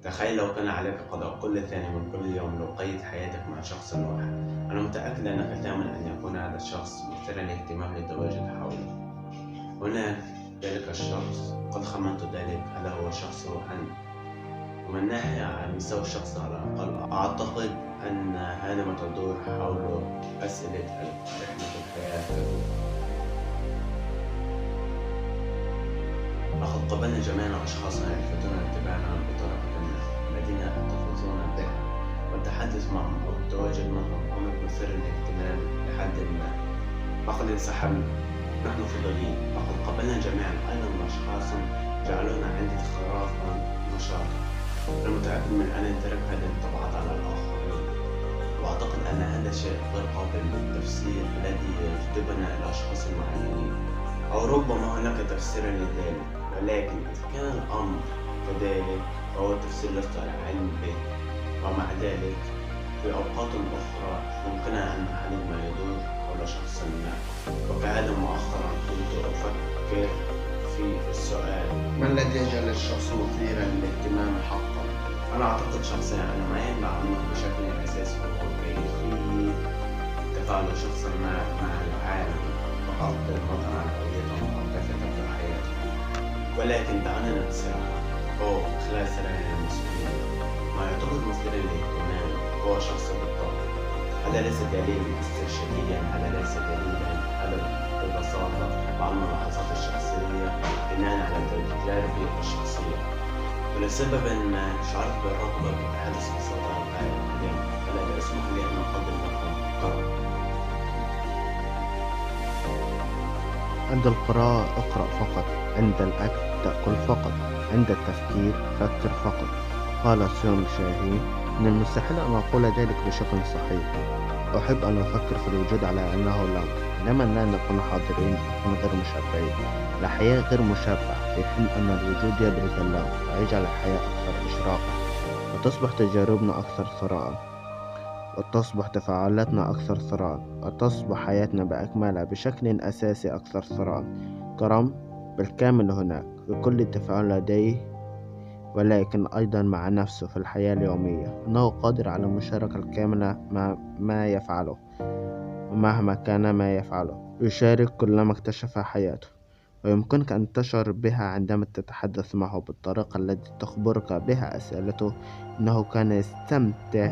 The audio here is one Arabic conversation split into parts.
تخيل لو كان عليك قضاء كل ثانية من كل يوم لو قيد حياتك مع شخص واحد. أنا متأكد أنك تأمل أن يكون هذا الشخص مثيرا للاهتمام للتواجد حولك. هناك ذلك الشخص قد خمنت ذلك، هذا هو الشخص هو أنت. ومن ناحية على مستوى الشخص على الأقل أعتقد أن هذا ما تدور حوله أسئلة رحلة الحياة ككل. لقد قابلنا جميعا أشخاصا يلفتون انتباهنا بطريقة ما، الذين يحتفظون بها والتحدث معهم أو التواجد معهم أمر مثير للاهتمام لحد ما. لقد انسحبنا نحن فضوليين. لقد قابلنا جميعا أيضا أشخاصا جعلونا عندي خرافا نشاطا. أنا متأكد من أن ترك هذه الطبعات على الآخرين، وأعتقد أن هذا شيء غير قابل للتفسير الذي يجذبنا إلى أشخاص معينين، أو ربما هناك تفسير لذلك، ولكن إذا كان الأمر كذلك فهو تفسير لست أعلم به. ومع ذلك في أوقات أخرى يمكننا أن نحدد ما يدور حول شخص ما، وكهذا مؤخرا كنت أفكر في السؤال: ما الذي يجعل الشخص مثيرا للاهتمام حقا؟ أنا أعتقد شخصيا أن ما ينبع عنه بشكل أساسي هو كيفية تفاعل شخص ما مع العالم بغض النظر عن هويته أو كيف تبدو حياته. ولكن دعنا نتساءل خلال سرعنا المسؤولين، ما يعتبر مثيرا للاهتمام هو شخص بالطبع. هذا ليس دليلا استرشاديا، هذا ليس دليلا، هذا ببساطة بعض الملاحظات الشخصية بناء على تجاربي الشخصية. ولسبب ما شعرت بالرغبة بالتحدث بصوت عالي اليوم، فلا يسمح لي أن أقدم لكم قراءة. عند القراءة اقرأ فقط، عند الأكل تأكل فقط، عند التفكير فكر فقط. قال سيونغ شاهين: من المستحيل أن أقول ذلك بشكل صحيح. أحب أن أفكر في الوجود على أنه لم، عندما لا نكون حاضرين نكون غير مشبعين. الحياة غير مشبعة، في حين أن الوجود يبرز اللام ويجعل الحياة أكثر إشراقا، وتصبح تجاربنا أكثر ثراء، وتصبح تفاعلاتنا أكثر ثراء، وتصبح حياتنا بأكملها بشكل أساسي أكثر ثراء. كرم بالكامل هناك في كل تفاعل لديه، ولكن أيضا مع نفسه في الحياة اليومية. أنه قادر على المشاركة الكاملة مع ما يفعله، ومهما كان ما يفعله يشارك كلما اكتشف حياته، ويمكنك أن تشعر بها عندما تتحدث معه بالطريقة التي تخبرك بها أسئلته. إنه كان يستمتع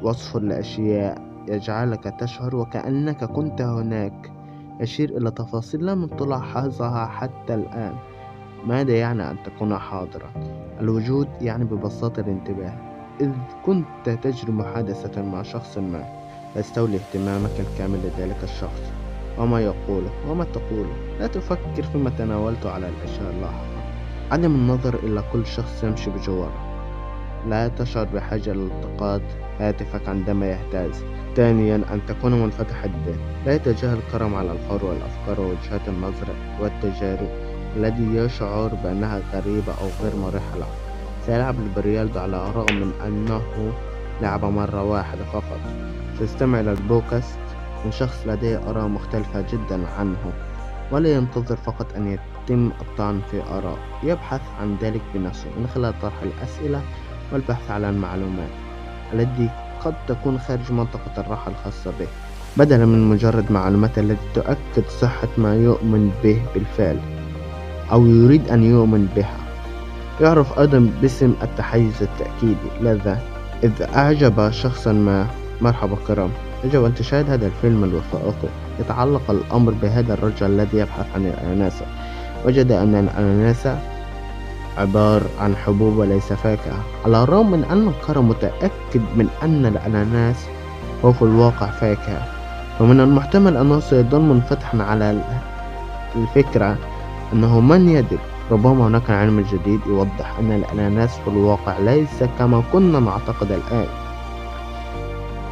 وصفه لأشياء يجعلك تشعر وكأنك كنت هناك، يشير إلى تفاصيل لم تلاحظها حتى الآن. ماذا يعني أن تكون حاضرا؟ الوجود يعني ببساطة الانتباه. إذ كنت تجري محادثة مع شخص ما، فاستولي اهتمامك الكامل لذلك الشخص وما يقوله وما تقوله. لا تفكر فيما تناولته على الأشياء اللاحقة. عدم النظر إلى كل شخص يمشي بجوارك. لا تشعر بحاجة لالتقاط هاتفك عندما يهتز. ثانيا، أن تكون منفتح الذهن. لا يتجاهل الكرم على الفور والأفكار ووجهات النظر والتجارب الذي يشعر بأنها غريبة أو غير مريحة له. سيلعب البلياردو على الرغم من أنه لعب مرة واحدة فقط. سيستمع إلى البودكاست من شخص لديه آراء مختلفة جدا عنه، ولا ينتظر فقط أن يتم الطعن في آراء. يبحث عن ذلك بنفسه من خلال طرح الأسئلة والبحث عن المعلومات التي قد تكون خارج منطقة الراحة الخاصة به، بدلا من مجرد معلومات التي تؤكد صحة ما يؤمن به بالفعل أو يريد أن يؤمن بها. يعرف أيضا باسم التحيز التأكيدي، لذا إذا أعجب شخصا ما: مرحبا كرم، يجب أن تشاهد هذا الفيلم الوثائقي. يتعلق الأمر بهذا الرجل الذي يبحث عن الأناناسة. وجد أن الأناناسة عبارة عن حبوب وليس فاكهة، على الرغم من أن كرم متأكد من أن الأناناس هو في الواقع فاكهة. ومن المحتمل أنه سيظل منفتحا على الفكرة أنه من يدري، ربما هناك علم جديد يوضح أن الأناناس في الواقع ليس كما كنا نعتقد الآن.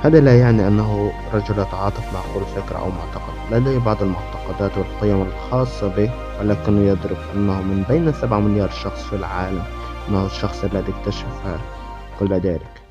هذا لا يعني أنه رجل يتعاطف مع كل فكرة أو معتقد. لديه بعض المعتقدات والقيم الخاصة به، ولكنه يدرك أنه من بين 7 مليار شخص في العالم أنه الشخص الذي اكتشف كل ذلك.